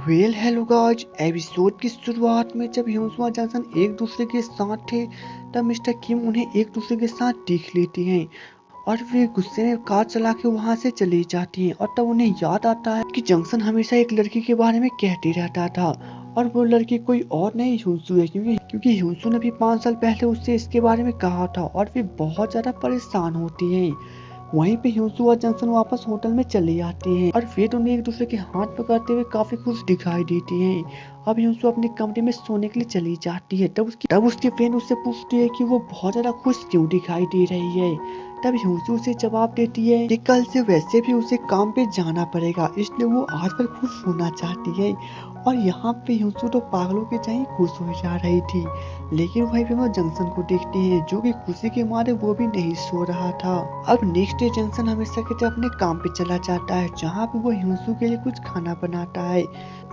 Hello guys. Episode की शुरुआत में जब ह्यूसुआ जॉनसन एक दूसरे के साथ थे तब मिस्टर किम उन्हें एक दूसरे के साथ देख लेती हैं और वे गुस्से में कार चला के वहाँ से चली जाती हैं। और तब उन्हें याद आता है कि जॉनसन हमेशा एक लड़की के बारे में कहते रहता था और वो लड़की कोई और नहीं ह्यूसु है, क्योंकि ह्यूसु ने भी 5 साल पहले उससे इसके बारे में कहा था और वे बहुत ज्यादा परेशान होती हैं। वहीं पे ह्यूसु और जॉनसन वापस होटल में चले आते हैं और फिर उन्हें एक दूसरे के हाथ पकड़ते हुए काफी खुश दिखाई देती हैं। अब ह्यूसु अपने कमरे में सोने के लिए चली जाती है। तब उसकी फ्रेंड उससे पूछती है कि वो बहुत ज्यादा खुश क्यों दिखाई दे रही है। तब ह्यूसु उसे जवाब देती है कि कल से वैसे भी उसे काम पे जाना पड़ेगा, इसलिए वो आज पर खुश होना चाहती है। और यहाँ पे ह्यूसु तो पागलों के चाहे खुश हो जा रही थी, लेकिन वहीं पे वो जंक्शन को देखते हैं जो कि खुशी के मारे वो भी नहीं सो रहा था। अब नेक्स्ट डे जंक्शन हमेशा की तरह अपने काम पे चला जाता है, जहाँ पे वो ह्यूसु के लिए कुछ खाना बनाता है।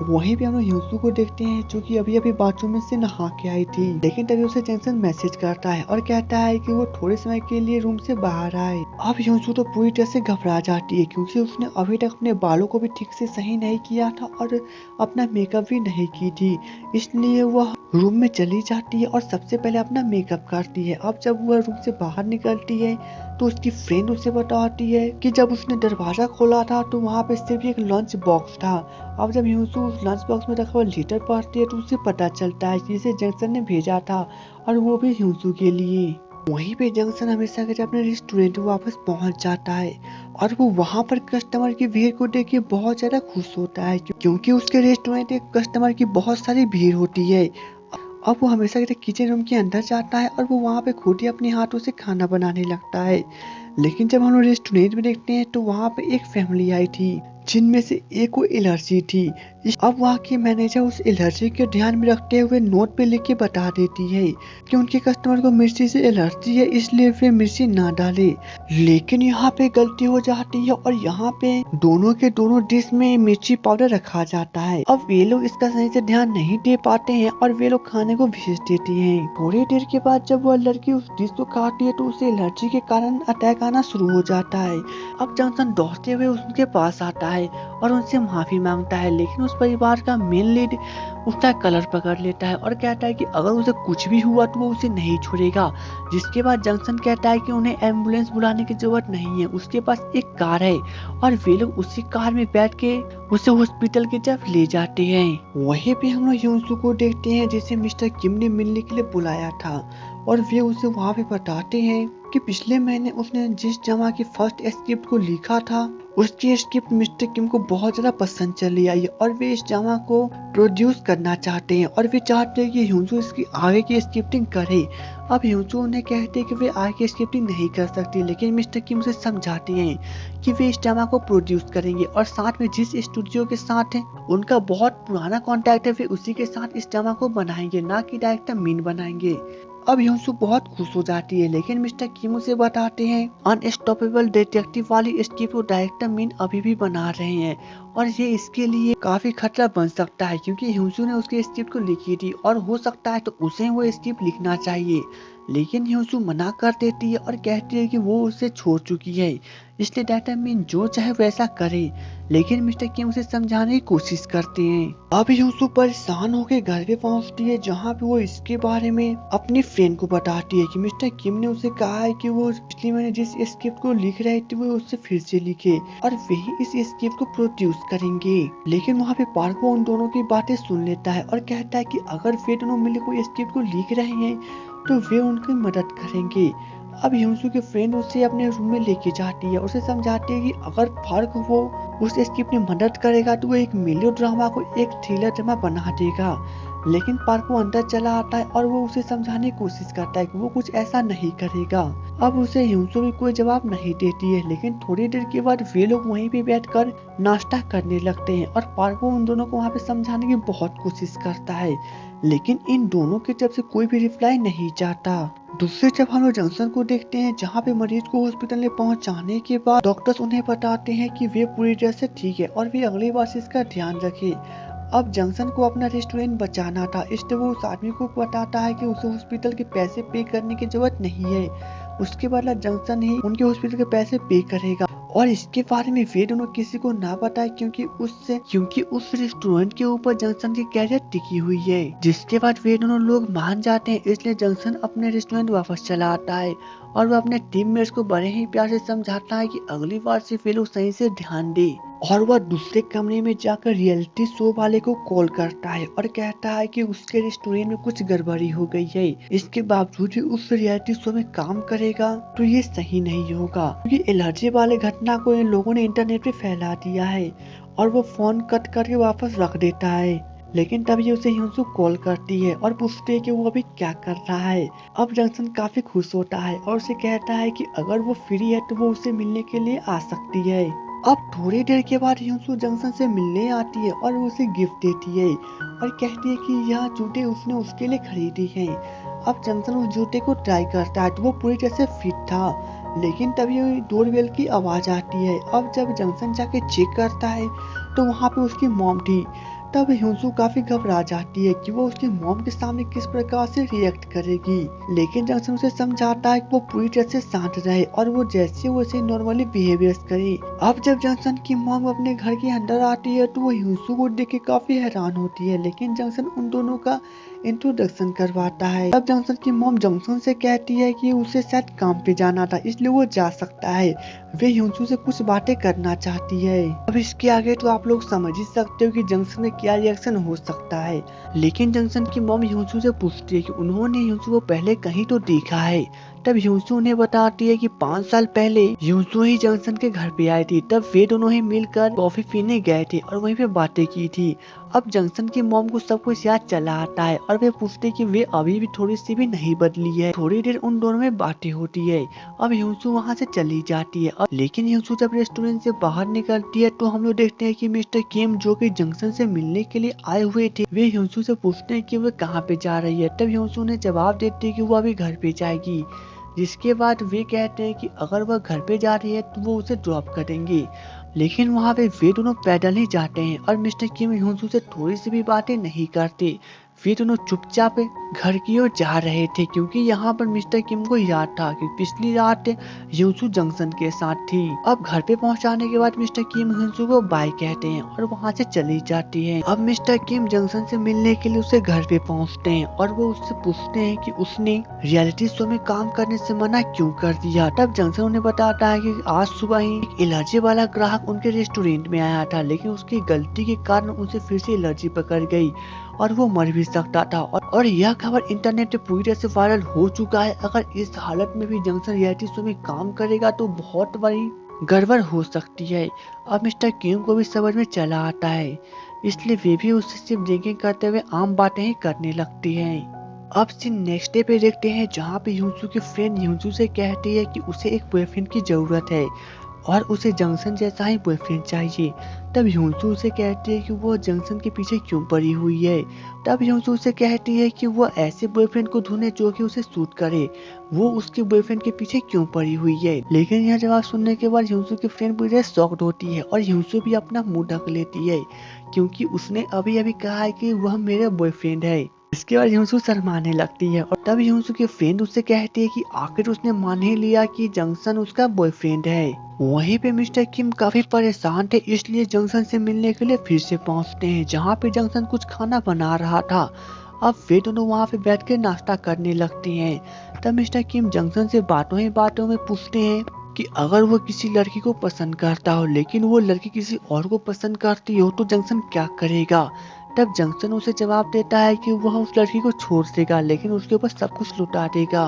वहीं पे हम लोग ह्यूसु को देखते हैं जो कि अभी अभी बाथरूम में से नहा के आई थी, लेकिन तभी उसे जंक्शन मैसेज करता है और कहता है कि वो थोड़े समय के लिए रूम से बाहर आए। अब ह्यूसु तो पूरी तरह से घबरा जाती है, क्योंकि उसने अभी तक अपने बालों को भी ठीक से सही नहीं किया था और अपना मेकअप भी नहीं की थी, इसलिए वह रूम में चली जाती है और सबसे पहले अपना मेकअप करती है। अब जब वह रूम से बाहर निकलती है तो उसकी फ्रेंड उसे बताती है कि जब उसने दरवाजा खोला था तो वहाँ पे सिर्फ एक लंच बॉक्स था। अब जब ह्यूसु उस लंच बॉक्स में रखा हुआ लेटर पढ़ती है तो उसे पता चलता है कि इसे जंक्शन ने भेजा था और वो भी ह्यूसु के लिए। वहीं पे जंक्शन हमेशा के अपने रेस्टोरेंट में वापस पहुंच जाता है और वो वहां पर कस्टमर की भीड़ को देख के बहुत ज्यादा खुश होता है, क्योंकि उसके रेस्टोरेंट में कस्टमर की बहुत सारी भीड़ होती है। अब वो हमेशा के किचन रूम के अंदर जाता है और वो वहाँ पे खुद ही अपने हाथों से खाना बनाने लगता है। लेकिन जब हम लोग रेस्टोरेंट में देखते हैं तो वहाँ पे एक फैमिली आई थी जिनमें से एक को एलर्जी थी। अब वहाँ की मैनेजर उस एलर्जी के ध्यान में रखते हुए नोट पे लिख के बता देती है कि उनके कस्टमर को मिर्ची से एलर्जी है, इसलिए वे मिर्ची ना डाले। लेकिन यहाँ पे गलती हो जाती है और यहाँ पे दोनों के दोनों डिश में मिर्ची पाउडर रखा जाता है। अब वे लोग इसका सही से ध्यान नहीं दे पाते हैं और वे लोग खाने को भेज देती हैं। थोड़ी देर के बाद जब वह लड़की उस डिश को खाती है तो उसे एलर्जी के कारण अटैक आना शुरू हो जाता है। अब जॉनसन दौड़ते हुए उनके पास आता है और उनसे माफी मांगता है, लेकिन उस परिवार का मेन लीड उसका कलर पकड़ लेता है और कहता है कि अगर उसे कुछ भी हुआ तो वो उसे नहीं छोड़ेगा। जिसके बाद जॉनसन कहता है कि उन्हें एम्बुलेंस बुलाने की जरूरत नहीं है, उसके पास एक कार है और वे लोग उसी कार में बैठ के उसे हॉस्पिटल की तरफ ले जाते हैं। वहीं पे हम लोग ह्यूसु को देखते हैं जिसे मिस्टर किम ने मिलने के लिए बुलाया था और वे उसे वहाँ पे बताते हैं कि पिछले महीने उसने जिस ड्रामा की फर्स्ट स्क्रिप्ट को लिखा था उसकी स्क्रिप्ट मिस्टर किम को बहुत ज्यादा पसंद चली आई और वे इस ड्रामा को प्रोड्यूस करना चाहते हैं और वे चाहते हैं कि ह्यूसु इसकी आगे की स्क्रिप्टिंग करे। अब ह्यूसु उन्हें कहते हैं कि वे आगे की स्क्रिप्टिंग नहीं कर सकती, लेकिन मिस्टर किम उसे समझाते हैं कि वे इस ड्रामा को प्रोड्यूस करेंगे और साथ में जिस स्टूडियो के साथ है उनका बहुत पुराना कॉन्टैक्ट है, वे उसी के साथ इस ड्रामा को बनाएंगे, ना कि डायरेक्टर मीन बनाएंगे। अब ह्यूसु बहुत खुश हो जाती है, लेकिन मिस्टर किम उसे बताते हैं अनस्टॉपेबल डिटेक्टिव वाली स्क्रिप्ट को डायरेक्टर मीन अभी भी बना रहे हैं और ये इसके लिए काफी खतरा बन सकता है, क्योंकि ह्यूसु ने उसकी स्क्रिप्ट को लिखी थी और हो सकता है तो उसे वो स्क्रिप्ट लिखना चाहिए। लेकिन ह्यूसु मना कर देती है और कहती है कि वो उसे छोड़ चुकी है, इसलिए डायरेक्टर मीन जो चाहे वैसा करे। लेकिन मिस्टर किम उसे समझाने की कोशिश करते हैं। अब ह्यूसु परेशान होकर घर पे पहुंचती है, जहां पे वो इसके बारे में अपनी फ्रेंड को बताती है कि मिस्टर किम ने उसे कहा है कि वो पिछले महीने जिस स्क्रिप्ट को लिख रहे थे वो उससे फिर से लिखे और वही इस स्क्रिप्ट को प्रोड्यूस करेंगे। लेकिन वहाँ पे पार्को उन दोनों की बातें सुन लेता है और कहता है कि अगर वे दोनों मिलकर कोई स्क्रिप्ट को लिख रहे हैं तो वे उनकी मदद करेंगे। अब ह्यूसु की फ्रेंड उसे अपने रूम में लेके जाती है, उसे समझाती है कि अगर फर्क वो उस स्क्रिप्ट में मदद करेगा तो वो एक मेलो ड्रामा को एक थ्रिलर ड्रामा बना देगा। लेकिन पार्को अंदर चला आता है और वो उसे समझाने की कोशिश करता है कि वो कुछ ऐसा नहीं करेगा। अब उसे ह्यूसु भी कोई जवाब नहीं देती है, लेकिन थोड़ी देर के बाद वे लोग वहीं पे बैठकर नाश्ता करने लगते हैं और पार्को उन दोनों को वहाँ पे समझाने की बहुत कोशिश करता है, लेकिन इन दोनों की तरफ से कोई भी रिप्लाई नहीं चाहता। दूसरी जब हम लोग जंक्शन को देखते हैं, जहाँ पे मरीज को हॉस्पिटल में पहुँचाने के बाद डॉक्टर्स उन्हें बताते हैं कि वे पूरी तरह से ठीक है और वे अगली बार से इसका ध्यान रखें। अब जंक्शन को अपना रेस्टोरेंट बचाना था, इसलिए वो उस आदमी को बताता है कि उसे हॉस्पिटल के पैसे पे करने की जरूरत नहीं है, उसके बदला जंक्शन ही उनके हॉस्पिटल के पैसे पे करेगा और इसके बारे में वे दोनों किसी को ना बताए क्योंकि उस रेस्टोरेंट के ऊपर जंक्शन की कैरियर टिकी हुई है। जिसके बाद वे दोनों लोग मान जाते हैं, इसलिए जंक्शन अपने रेस्टोरेंट वापस चला आता है और वो अपने टीममेट्स को बड़े ही प्यार से समझाता है कि अगली बार से वे लोग सही से ध्यान दे। और वह दूसरे कमरे में जाकर रियलिटी शो वाले को कॉल करता है और कहता है कि उसके रेस्टोरेंट में कुछ गड़बड़ी हो गई है। इसके बावजूद भी उस रियलिटी शो में काम करेगा तो ये सही नहीं होगा, क्योंकि एलर्जी वाले घटना को इन लोगों ने इंटरनेट पे फैला दिया है। और वो फोन कट करके वापस रख देता है। लेकिन तभी उसे ह्यूसू कॉल करती है और पूछती है कि वो अभी क्या कर रहा है। अब जंक्शन काफी खुश होता है और उसे कहता है कि अगर वो फ्री है तो वो उसे मिलने के लिए आ सकती है। अब थोड़ी देर के बाद ह्यूसू जंक्शन से मिलने आती है और उसे गिफ्ट देती है और कहती है कि यह जूते उसने उसके लिए खरीदी हैं। अब जंक्शन उस जूते को ट्राई करता है तो वो पूरी तरह से फिट था, लेकिन तभी डोरबेल की आवाज आती है। अब जब जंक्शन जाके चेक करता है तो वहाँ पे उसकी मॉम थी। तब ह्यूसू काफी घबरा जाती है कि वो उसकी मॉम के सामने किस प्रकार से रिएक्ट करेगी, लेकिन जंक्शन उसे समझाता है कि वो पूरी तरह से शांत रहे और वो जैसे वैसे नॉर्मली बिहेवियर करे। अब जब जंक्शन की मॉम अपने घर के अंदर आती है तो वो ह्यूसू को देख के काफी हैरान होती है, लेकिन जंक्शन उन दोनों का इंट्रोडक्शन करवाता है। तब जंक्शन की मॉम जंक्शन से कहती है कि उसे शायद काम पे जाना था इसलिए वो जा सकता है। वे ह्यूसू से कुछ बातें करना चाहती है। अब इसके आगे तो आप लोग समझ ही सकते हो कि जंक्शन में क्या रिएक्शन हो सकता है। लेकिन जंक्शन की मॉम ह्यूसू से पूछती है कि उन्होंने ह्यूसू को पहले कहीं तो देखा है। तब ह्यूसू उन्हें बताती है कि 5 साल पहले ह्यूसू ही जंक्शन के घर पे आई थी। तब वे दोनों ही मिलकर कॉफी पीने गए थे और वहीं पे बातें की थी। अब जंक्शन की मॉम को सब कुछ याद चला आता है और वे पूछते कि वे अभी भी थोड़ी सी भी नहीं बदली है। थोड़ी देर उन दोनों में बातें होती है। अब ह्यूसू वहाँ से चली जाती है। लेकिन ह्यूसू जब रेस्टोरेंट से बाहर निकलती है तो हम लोग देखते हैं कि मिस्टर किम जो कि जंक्शन से मिलने के लिए आए हुए थे, वे ह्यूसू से पूछते हैं कि वे कहाँ पे जा रही है। तब ह्यूसू ने जवाब देती है कि वो अभी घर पे जाएगी। जिसके बाद वे कहते हैं कि अगर वह घर पे जा रही है तो वो उसे ड्रॉप करेंगे। लेकिन वहाँ पे वे दोनों पैदल ही जाते हैं और मिस्टर किम ह्यूसू से थोड़ी सी भी बातें नहीं करते। वे दोनों चुपचाप घर की ओर जा रहे थे, क्योंकि यहाँ पर मिस्टर किम को याद था कि पिछली रात ह्यूसू जंक्शन के साथ थी। अब घर पे पहुँचाने के बाद मिस्टर किम ह्यूसू को बाय कहते हैं और वहाँ से चली जाती है। अब मिस्टर किम जंक्शन से मिलने के लिए उसे घर पे पहुँचते हैं और वो उससे पूछते हैं कि उसने रियलिटी शो में काम करने से मना क्यों कर दिया। तब जंक्शन उन्हें बताता है कि आज सुबह ही एक एलर्जी वाला ग्राहक उनके रेस्टोरेंट में आया था, लेकिन उसकी गलती के कारण उसे फिर से एलर्जी पकड़ गई और वो मर भी सकता था। और यह खबर इंटरनेट पे पूरी तरह से वायरल हो चुका है। अगर इस हालत में भी जंक्शन रियलिटी शो में काम करेगा तो बहुत बड़ी गड़बड़ हो सकती है। अब मिस्टर किम को भी समझ में चला आता है, इसलिए वे भी उससे सिर्फ ड्रिंकिंग करते हुए आम बातें ही करने लगती हैं। अब सीन नेक्स्ट डे पे देखते हैं, जहाँ पे ह्यूसू की फ्रेंड ह्यूसू से कहती है कि उसे एक बॉयफ्रेंड की जरूरत है और उसे जंक्शन जैसा ही बॉयफ्रेंड चाहिए। तब ह्यूसू उसे कहती है कि वो जंक्शन के पीछे क्यों पड़ी हुई है। तब ह्यूसू उसे कहती है कि वो ऐसे बॉयफ्रेंड को ढूंढे जो कि उसे सूट करे, वो उसके बॉयफ्रेंड के पीछे क्यों पड़ी हुई है। लेकिन यह जवाब सुनने के बाद ह्यूसू की फ्रेंड पूरी शॉक्ड होती है और ह्यूसू भी अपना मुंह ढक लेती है, क्योंकि उसने अभी अभी कहा है कि वह मेरा बॉयफ्रेंड है। इसके बाद ह्यूसू शर्माने लगती है और तब ह्यूसू की फ्रेंड उससे कहती है कि आखिर उसने मान ही लिया कि जंक्शन उसका बॉयफ्रेंड है। वहीं पे मिस्टर किम काफी परेशान थे, इसलिए जंक्शन से मिलने के लिए फिर से पहुंचते हैं, जहां पे जंक्शन कुछ खाना बना रहा था। अब वे दोनों वहां पे बैठ के नाश्ता करने लगते हैं। तब मिस्टर किम जंक्शन से बातों ही बातों में पूछते हैं कि अगर वो किसी लड़की को पसंद करता हो, लेकिन वो लड़की किसी और को पसंद करती हो, तो जंक्शन क्या करेगा। तब जंक्शन उसे जवाब देता है कि वह उस लड़की को छोड़ देगा, लेकिन उसके ऊपर सब कुछ लुटा देगा।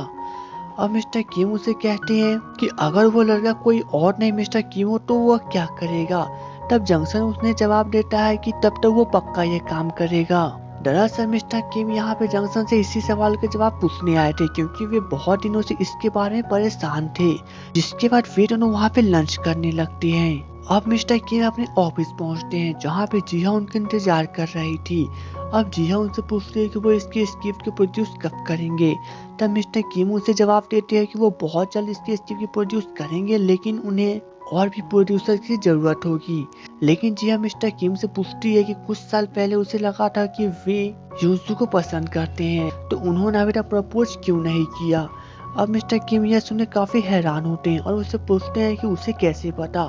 अब मिस्टर किम उसे कहते हैं कि अगर वो लड़का कोई और नहीं मिस्टर किम हो तो वह क्या करेगा। तब जंक्शन उसने जवाब देता है कि तब तक वो पक्का ये काम करेगा। दरअसल मिस्टर किम यहाँ पे जंक्शन से इसी सवाल के जवाब पूछने आए थे, क्योंकि वे बहुत दिनों से इसके बारे में परेशान थे। जिसके बाद वे दोनों वहाँ पे लंच करने लगते हैं। अब मिस्टर किम अपने ऑफिस पहुंचते हैं, जहां पे जिहा उनका इंतजार कर रही थी। अब जिहा उनसे पूछती है कि वो इसकी स्क्रिप्ट को प्रोड्यूस कब करेंगे। तब मिस्टर किम उनसे जवाब देते हैं कि वो बहुत जल्द इसकी स्क्रिप्ट को प्रोड्यूस करेंगे, लेकिन उन्हें और भी प्रोड्यूसर की जरूरत होगी। लेकिन जिहा मिस्टर किम से पूछती है कि कुछ साल पहले उसे लगा था कि वे ह्यूसू को पसंद करते हैं, तो उन्होंने अभी तक प्रपोज क्यों नहीं किया। अब मिस्टर किम यह सुनकर काफी हैरान होते हैं और उससे पूछते हैं कि उसे कैसे पता।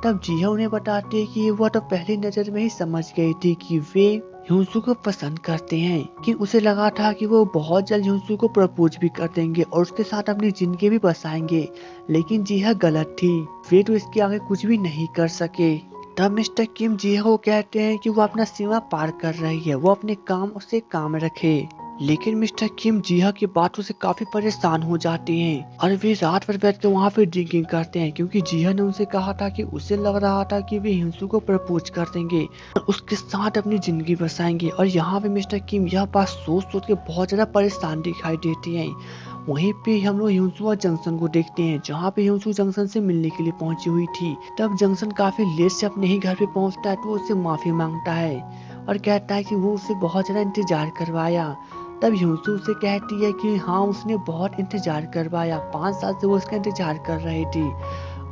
तब जिया उन्हें बताती है कि वह तो पहली नजर में ही समझ गई थी कि वे ह्यूसू को पसंद करते हैं, कि उसे लगा था कि वो बहुत जल्द ह्यूसू को प्रपोज भी कर देंगे और उसके साथ अपनी जिंदगी भी बसाएंगे। लेकिन जिया गलत थी, वे तो इसके आगे कुछ भी नहीं कर सके। तब मिस्टर किम जिया को कहते हैं कि वो अपना सीमा पार कर रही है, वो अपने काम से काम रखे। लेकिन मिस्टर किम जिया की बातों से काफी परेशान हो जाते हैं और वे रात भर बैठ कर वहाँ पे ड्रिंकिंग करते हैं, क्योंकि जिया ने उनसे कहा था कि उसे लग रहा था कि वे हिंसू को प्रपोज कर देंगे और उसके साथ अपनी जिंदगी बसाएंगे। और यहाँ पे मिस्टर किम यह बात सोच सोच के बहुत ज्यादा परेशान दिखाई देती है। वहीं पे हम लोग ह्यूसू जंक्शन को देखते हैं, जहाँ पे ह्यूसू जंक्शन से मिलने के लिए पहुंची हुई थी। तब जंक्शन काफी लेट से अपने ही घर पे पहुंचता है, तो उससे माफी मांगता है और कहता है कि वो उसे बहुत ज्यादा इंतजार करवाया। तब ह्यूसू उसे कहती है कि हाँ, उसने बहुत इंतजार करवाया, 5 साल से वो उसका इंतजार कर रही थी।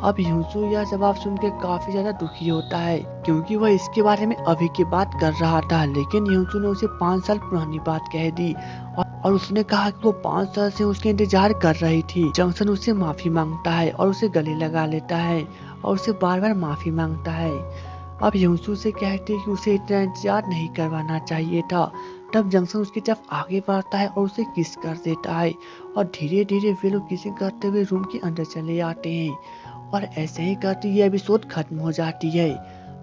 अब ह्यूसू यह जवाब सुन के काफी ज्यादा दुखी होता है, क्योंकि वह इसके बारे में अभी की बात कर रहा था, लेकिन ह्यूसू ने उसे 5 साल पुरानी बात कह दी और उसने कहा कि वो 5 साल से उसके इंतजार कर रही थी। जंक्शन उससे माफी मांगता है और उसे गले लगा लेता है और उसे बार बार माफी मांगता है। अब ह्यूसू से कहती है कि उसे इतना इंतजार नहीं करवाना चाहिए था। तब जंक्शन उसकी तरफ आगे बढ़ता है और उसे किस कर देता है और धीरे धीरे वे लोग किसिंग करते हुए रूम के अंदर चले आते हैं और ऐसे ही करते ये एपिसोड खत्म हो जाती है।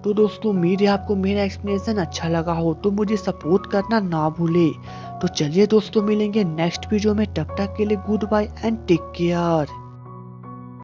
तो दोस्तों, उम्मीद है आपको मेरा एक्सप्लेनेशन अच्छा लगा हो, तो मुझे सपोर्ट करना ना भूले। तो चलिए दोस्तों, मिलेंगे नेक्स्ट वीडियो में, तब तक के लिए good bye and take care.